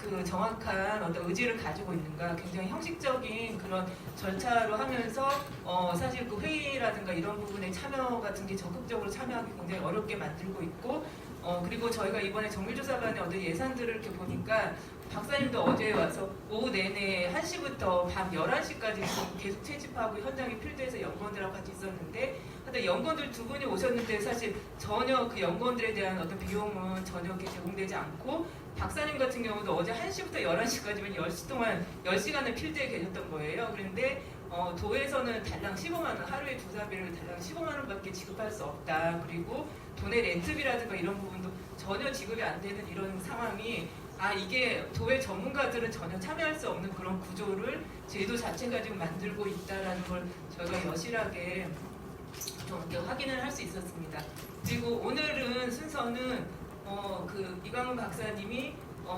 그 정확한 어떤 의지를 가지고 있는가, 굉장히 형식적인 그런 절차로 하면서 사실 그 회의라든가 이런 부분에 참여 같은 게 적극적으로 참여하기 굉장히 어렵게 만들고 있고, 그리고 저희가 이번에 정밀조사반의 어떤 예산들을 이렇게 보니까 박사님도 어제 와서 오후 내내 1시부터 밤 11시까지 계속 채집하고 현장에 필드에서 연구원들하고 같이 있었는데, 하여튼 연구원들 두 분이 오셨는데 사실 전혀 그 연구원들에 대한 어떤 비용은 전혀 이렇게 제공되지 않고, 박사님 같은 경우도 어제 1시부터 11시까지만 10시 동안 10시간을 필드에 계셨던 거예요. 그런데 도에서는 달랑 15만 원, 하루에 조사비를 달랑 15만 원밖에 지급할 수 없다. 그리고 도내 렌트비라든가 이런 부분도 전혀 지급이 안 되는 이런 상황이, 이게 도의 전문가들은 전혀 참여할 수 없는 그런 구조를 제도 자체가 지금 만들고 있다라는 걸 저희가 여실하게 좀 확인을 할 수 있었습니다. 그리고 오늘은 순서는 그 이광훈 박사님이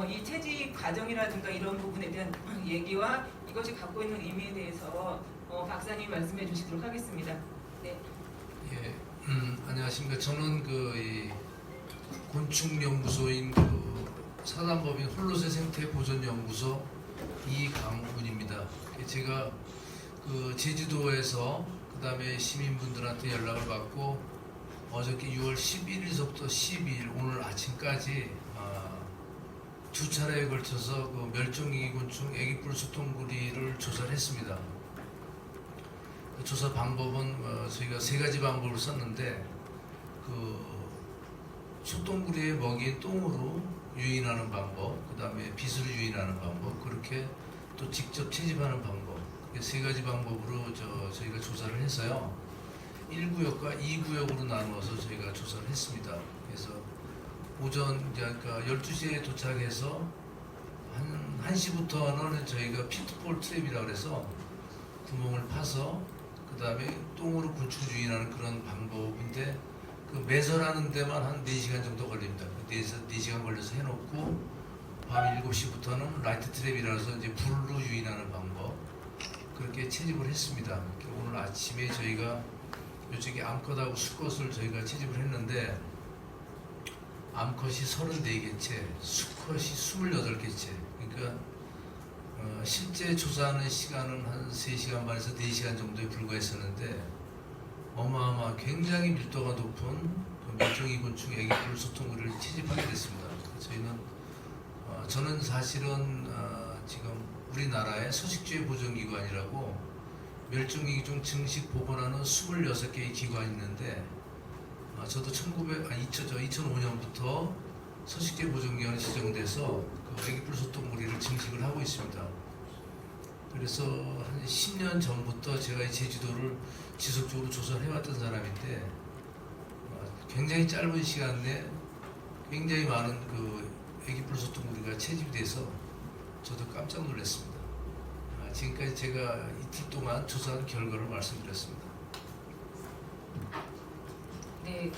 이 채집 과정이라든가 이런 부분에 대한 얘기와 이것이 갖고 있는 의미에 대해서 박사님이 말씀해 주시도록 하겠습니다. 네. 예, 안녕하십니까. 저는 이 곤충연구소인 그 사단법인 홀로세 생태보존연구소 이강훈입니다. 제가 그 제주도에서 그 다음에 시민분들한테 연락을 받고 어저께 6월 11일서부터 12일 오늘 아침까지 두 차례에 걸쳐서 그 멸종위기곤충 애기뿔 소통구리를 조사를 했습니다. 그 조사 방법은 저희가 세 가지 방법을 썼는데, 그 소통구리의 먹이인 똥으로 유인하는 방법, 그 다음에 빗으로 유인하는 방법, 그렇게 또 직접 채집하는 방법, 세 가지 방법으로 저희가 조사를 해서요, 1구역과 2구역으로 나누어서 저희가 조사를 했습니다. 그래서 오전 그러니까 12시에 도착해서 한 1시부터는 저희가 피트볼 트랩이라고 해서 구멍을 파서 그 다음에 똥으로 곤충 유인하는 그런 방법인데, 그 매설하는 데만 한 4시간 정도 걸립니다. 4시간 걸려서 해놓고 밤 7시부터는 라이트 트랩이라고 해서 이제 불로 유인하는 방법, 그렇게 채집을 했습니다. 오늘 아침에 저희가 이쪽에 암컷하고 수컷을 저희가 채집을 했는데, 암컷이 34개체, 수컷이 28개체. 그러니까 실제 조사하는 시간은 한 3시간 반에서 4시간 정도에 불과했었는데, 어마어마한 굉장히 밀도가 높은 멸종위기곤충 애기뿔 소통구리를 채집하게 됐습니다. 저는 사실은 지금 우리나라의 서식주의 보존기관이라고 멸종위기종 증식 보건하는 26개의 기관이 있는데, 저도 2005년부터 서식주의 보존기관에 지정돼서 그 애기뿔 소통구리를 증식을 하고 있습니다. 그래서 한 10년 전부터 제가 이 제주도를 지속적으로 조사를 해왔던 사람인데, 굉장히 짧은 시간 내에 굉장히 많은 그 애기뿔 소통구리가 채집이 돼서 저도 깜짝 놀랐습니다. 지금까지 제가 이틀 동안 조사한 결과를 말씀드렸습니다. 네,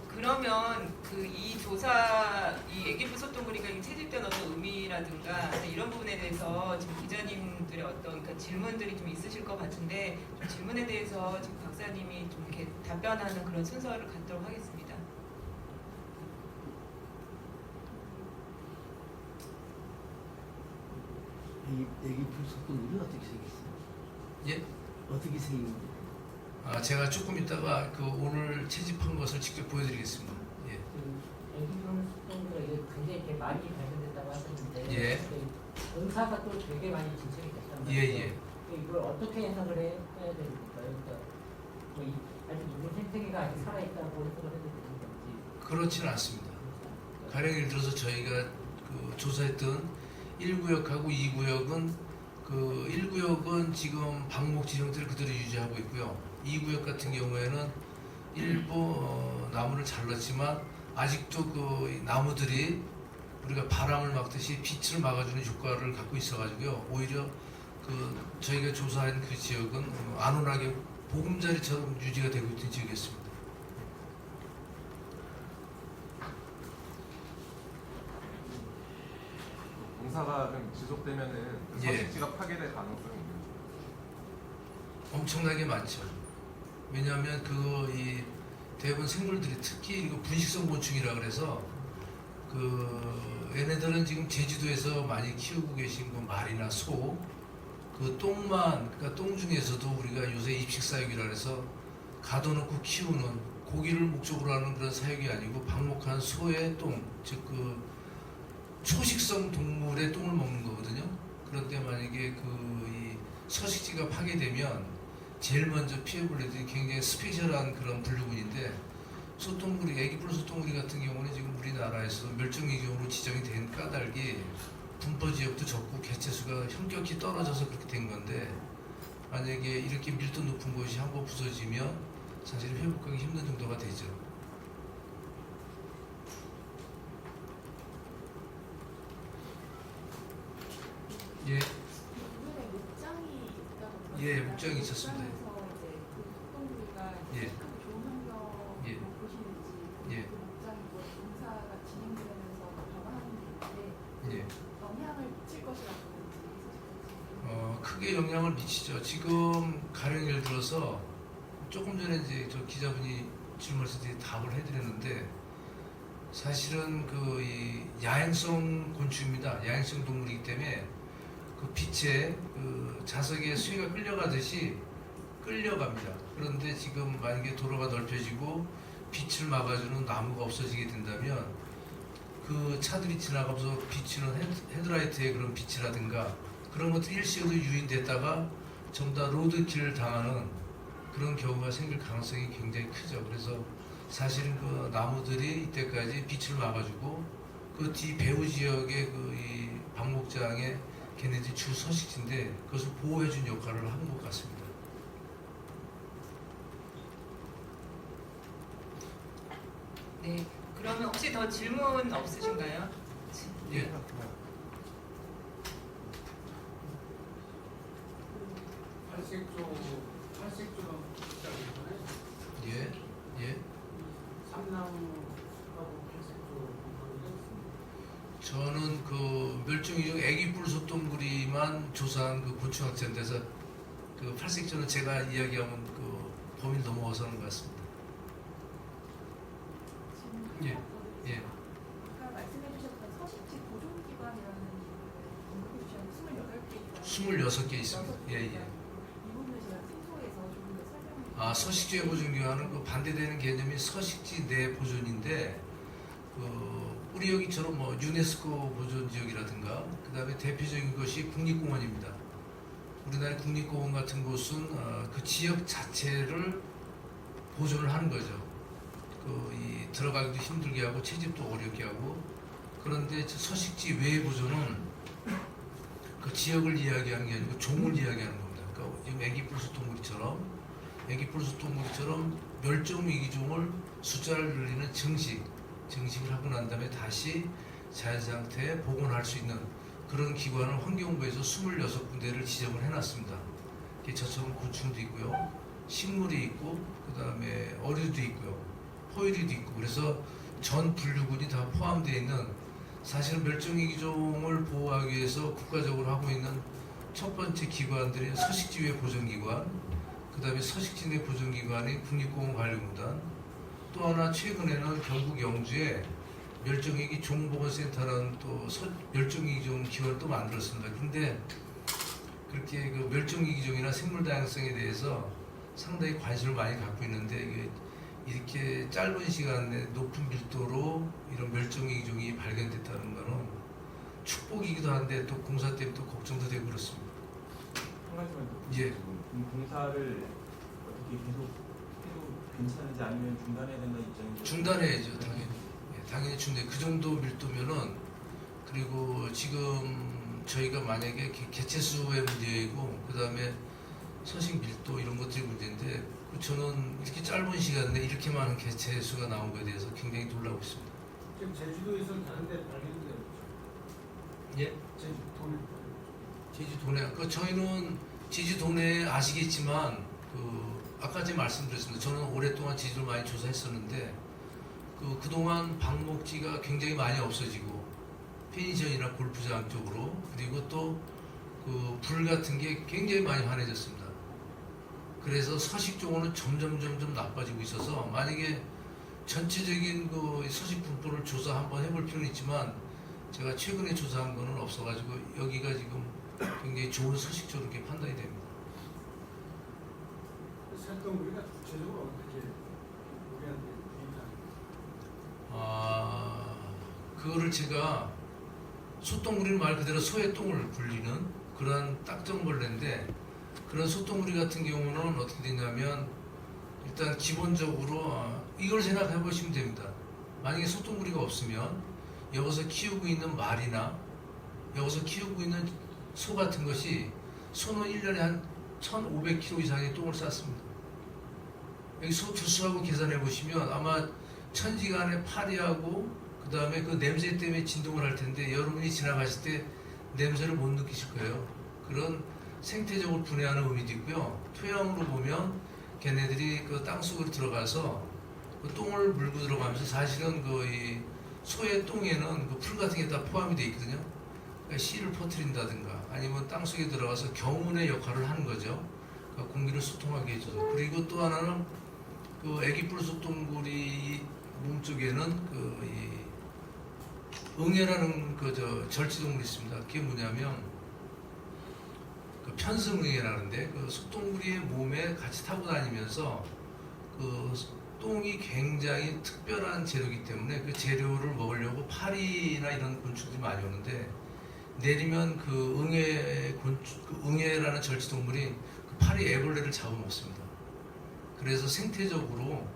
그러면 이 조사, 이 애기뿔 소통구리가 채집된 어떤 의미라든가 이런 부분에 대해서 지금 기자님들의 어떤 그러니까 질문들이 좀 있으실 것 같은데, 좀 질문에 대해서 지금 박사님이 좀 이렇게 답변하는 그런 순서를 갖도록 하겠습니다. 애기뿔 소통구리 어떻게 생겼어요? 예? 어떻게 생긴 거예요? 제가 조금 있다가 그 오늘 채집한 것을 직접 보여드리겠습니다. 예. 애기뿔 소통구리가 이게 굉장히 이렇게 많이 발견됐다고 하셨는데, 예. 의사가 또 되게 많이 진척이 됐단 예, 말이에요. 예. 이걸 어떻게 해석을 해야 됩니까? 그러니까 아직 누군 생태계가 아직 살아있다고 해석을 해도 되는 건지. 그렇지는 않습니다. 가령 예를 들어서 저희가 그 조사했던 1구역하고 2구역은 그 1구역은 지금 방목지 형태를 그대로 유지하고 있고요. 2구역 같은 경우에는 일부 나무를 잘랐지만 아직도 그 나무들이 우리가 바람을 막듯이 빛을 막아주는 효과를 갖고 있어가지고요. 오히려 그 저희가 조사한 그 지역은 안온하게 보금자리처럼 유지가 되고 있는 지역이었습니다. 공사가 좀 지속되면은 그 예. 서식지가 파괴될 가능성이 있는 엄청나게 많죠. 왜냐하면 대부분 생물들이 특히 이거 분식성 곤충이라 그래서 그 얘네들은 지금 제주도에서 많이 키우고 계신 그 말이나 소, 그 똥만, 그러니까 똥 중에서도 우리가 요새 입식사육이라 해서 가둬놓고 키우는 고기를 목적으로 하는 그런 사육이 아니고 방목한 소의 똥, 즉 그 초식성 동물의 똥을 먹는 거거든요. 그런데 만약에 이 서식지가 파괴되면 제일 먼저 피해볼 애들이 굉장히 스페셜한 그런 분류군인데, 소똥구리, 애기뿔 소똥구리 같은 경우는 지금 우리나라에서 멸종위기종으로 지정이 된 까닭이 분포 지역도 적고 개체수가 현격히 떨어져서 그렇게 된 건데, 만약에 이렇게 밀도 높은 곳이 한번 부서지면 사실 회복하기 힘든 정도가 되죠. 예, 이번에 목장이 있다고 예, 목장이 있었습니다. 목장에서 이제 그 소똥구리가 예. 시작하기 좋은 환경으로 예. 보시는지, 예. 그 목장이 뭐 공사가 진행되면서 변화하는 게 있는데 예. 영향을 미칠 것이라고 보는지. 크게 영향을 미치죠. 지금 가령 예를 들어서 조금 전에 이제 저 기자분이 질문했을 때 답을 해드렸는데, 사실은 이 야행성 곤충입니다. 야행성 동물이기 때문에 그 빛에 그 자석의 수위가 끌려가듯이 끌려갑니다. 그런데 지금 만약에 도로가 넓혀지고 빛을 막아주는 나무가 없어지게 된다면 그 차들이 지나가면서 비치는 헤드라이트의 그런 빛이라든가 그런 것들이 일시에도 유인됐다가 전부 다 로드킬을 당하는 그런 경우가 생길 가능성이 굉장히 크죠. 그래서 사실은 그 나무들이 이때까지 빛을 막아주고 그 뒤 배후 지역의 이 방목장의 걔네들이 주 서식지인데 그것을 보호해준 역할을 한 것 같습니다. 네. 그러면 혹시 더 질문 없으신가요? 예. 팔색조랑 시작이잖아요. 예. 예. 삼나무하고 팔색조 저는 그 멸종위종 애기뿔 소똥구리만 조사한 그 곤충학자인데서 그 팔색조는 제가 이야기하면 그 범위를 넘어서는 것 같습니다. 예. 예. 아까 말씀해주셨던 서식지 보존기관이라는 언급해 주셨는데 26개 있습니다. 예, 예. 이 부분을 제가 생소해서 조금 더 설명을 서식지의 보존기관은 그 반대되는 개념이 서식지 내 보존인데, 우리 여기처럼 뭐 유네스코 보존 지역이라든가 그다음에 대표적인 것이 국립공원입니다. 우리나라 국립공원 같은 곳은 그 지역 자체를 보존을 하는 거죠. 이 들어가기도 힘들게 하고 채집도 어렵게 하고. 그런데 서식지 외의 보존은 그 지역을 이야기하는 게 아니고 종을 이야기하는 겁니다. 그러니까 지금 애기뿔소똥구리처럼 멸종위기종을 숫자를 늘리는 증식을 하고 난 다음에 다시 자연 상태에 복원할 수 있는 그런 기관을 환경부에서 26군데를 지정을 해놨습니다. 저처럼 곤충도 있고요, 식물이 있고, 그 다음에 어류도 있고요, 포유류도 있고, 그래서 전 분류군이 다 포함되어 있는, 사실은 멸종위기종을 보호하기 위해서 국가적으로 하고 있는 첫 번째 기관들이 서식지외 보존기관, 그 다음에 서식지 내 보존기관이 국립공원관리공단, 또 하나 최근에는 경북 영주에 멸종위기 종보건센터라는 또 멸종위기종 기관을 또 만들었습니다. 근데 그렇게 그 멸종위기종이나 생물다양성에 대해서 상당히 관심을 많이 갖고 있는데, 이렇게 짧은 시간 내에 높은 밀도로 이런 멸종위기종이 발견됐다는 것은 축복이기도 한데 또 공사 때문에 또 걱정도 되고 그렇습니다. 한 가지만 더. 예. 이 공사를 어떻게 계속 해도 괜찮은지 아니면 중단해야 된다는 입장인지. 중단해야죠, 당연히. 예, 당연히 중단. 그 정도 밀도면은, 그리고 지금 저희가 만약에 개체수의 문제이고, 그 다음에 서식 밀도 이런 것들이 문제인데, 저는 이렇게 짧은 시간 내에 이렇게 많은 개체수가 나온 거에 대해서 굉장히 놀라고 있습니다. 지금 제주도에서는 다른 데 발견되고 있죠. 예? 제주도. 제주도 내, 저희는 제주도 내 아시겠지만, 아까 제가 말씀드렸습니다. 저는 오랫동안 제주도를 많이 조사했었는데, 그동안 방목지가 굉장히 많이 없어지고, 펜션이나 골프장 쪽으로, 그리고 또 불 같은 게 굉장히 많이 환해졌습니다. 그래서 서식종으로는 점점 나빠지고 있어서, 만약에 전체적인 서식 분포를 조사 한번 해볼 필요는 있지만, 제가 최근에 조사한 거는 없어가지고 여기가 지금 굉장히 좋은 소식적으로 이렇게 판단이 됩니다. 살동물이가 구체적으로 어떻게 우리한테 그거를 제가 소똥구리는 말 그대로 소의 똥을 굴리는 그런 딱정벌레인데, 그런 소똥구리 같은 경우는 어떻게 되냐면 일단 기본적으로 이걸 생각해 보시면 됩니다. 만약에 소똥구리가 없으면 여기서 키우고 있는 말이나 여기서 키우고 있는 소 같은 것이 소는 1년에 한 1,500kg 이상의 똥을 쌌습니다. 여기 소 두수하고 계산해 보시면 아마 천지간에 파리하고 그 다음에 그 냄새 때문에 진동을 할 텐데 여러분이 지나가실 때 냄새를 못 느끼실 거예요. 그런 생태적으로 분해하는 의미도 있고요. 토양으로 보면 걔네들이 그 땅속으로 들어가서 그 똥을 물고 들어가면서 사실은 그 이 소의 똥에는 그 풀 같은 게 다 포함이 되어 있거든요. 그러니까 씨를 퍼뜨린다든가 아니면 땅속에 들어가서 경운의 역할을 하는 거죠. 그러니까 공기를 소통하게 해줘서. 그리고 또 하나는 그 애기뿔 소똥구리 몸쪽에는 그 이 응애라는 그 절지동물이 있습니다. 그게 뭐냐면 그 편승응애라는데 그 소똥구리의 몸에 같이 타고 다니면서 그 똥이 굉장히 특별한 재료이기 때문에 그 재료를 먹으려고 파리나 이런 곤충들이 많이 오는데 내리면 그 응애라는 절지동물이 그 파리 애벌레를 잡아먹습니다. 그래서 생태적으로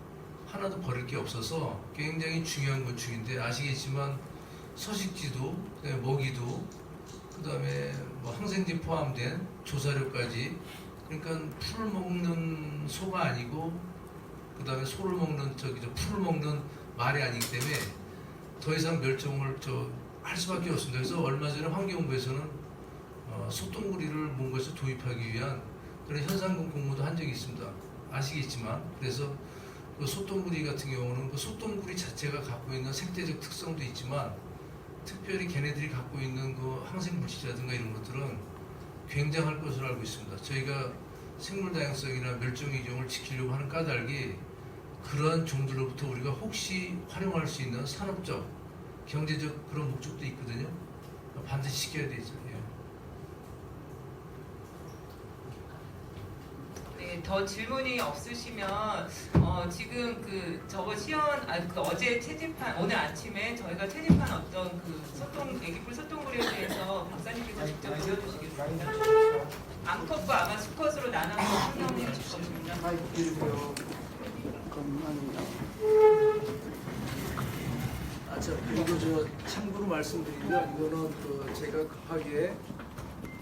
하나도 버릴 게 없어서 굉장히 중요한 곤충인데 아시겠지만 서식지도 먹이도 그다음에 뭐 항생제 포함된 조사료까지, 그러니까 풀을 먹는 소가 아니고 그다음에 소를 먹는 풀을 먹는 말이 아니기 때문에 더 이상 멸종을 할 수밖에 없습니다. 그래서 얼마 전에 환경부에서는 소똥구리를 뭔가에서 도입하기 위한 그런 현상금 공모도 한 적이 있습니다. 아시겠지만 그래서 그 소똥구리 같은 경우는 그 소똥구리 자체가 갖고 있는 생태적 특성도 있지만 특별히 걔네들이 갖고 있는 그 항생물질이라든가 이런 것들은 굉장할 것으로 알고 있습니다. 저희가 생물 다양성이나 멸종 위기종을 지키려고 하는 까닭이 그러한 종들로부터 우리가 혹시 활용할 수 있는 산업적, 경제적 그런 목적도 있거든요. 반드시 지켜야 되죠. 네, 더 질문이 없으시면 지금 그 저거 그 어제 채집한 오늘 아침에 저희가 채집한 어떤 그 애기뿔 소똥구리에 대해서 박사님께서 직접 보여주시겠습니다. 암컷과 아마 수컷으로 나눠서 설명해 주실 겁니다. 그리고 저 참고로 말씀드리면 이거는 그 제가 급하게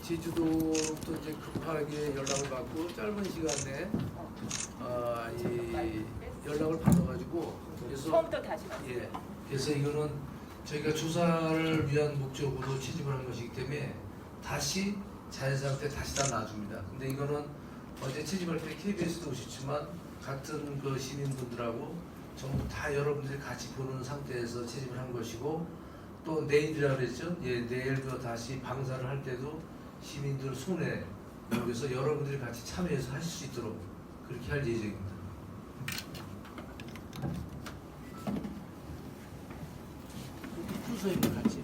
제주도로부터 이제 급하게 연락을 받고 짧은 시간에 이 연락을 받아가지고 그래서 처음부터 다시 말씀해주세요. 예, 그래서 이거는 저희가 조사를 위한 목적으로 취집을 한 것이기 때문에 다시 자연 상태 다시 다 놔줍니다. 근데 이거는 어제 취집할 때 KBS도 오셨지만 같은 그 시민분들하고 전부 다 여러분들이 같이 보는 상태에서 채집을 한 것이고 또 내일이라 그랬죠. 예, 내일도 다시 방사를 할 때도 시민들 손에 여기서 여러분들이 같이 참여해서 하실 수 있도록 그렇게 할 예정입니다. 풀서있는 같이.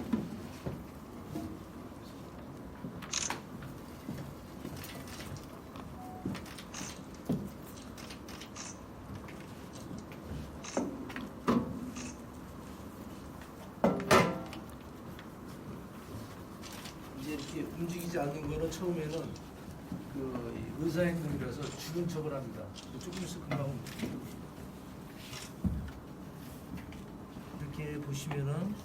이제 이렇게 움직이지 않는 거는 처음에는 그 의사행동이라서 죽은 척을 합니다. 조금 있으면 금방 옵니다. 이렇게 보시면은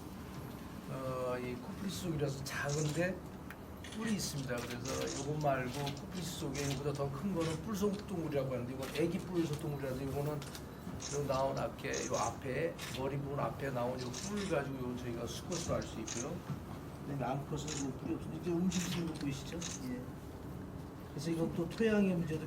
이 코프리스 속이라서 작은데 뿔이 있습니다. 그래서 이거 말고 코프리스 속에 이보다 더 큰 거는 뿔소똥구리라고 하는데 이건 애기 뿔소똥구리라서 이거는 요 나온 앞에 요 앞에 머리 부분 앞에 나온 요 뿔 가지고 요 저희가 수컷으로 알 수 있고요. 암컷은 뭐 뿌리 없으니까 움직이시는 거 보이시죠? 예. 그래서 이건 또 토양의 문제도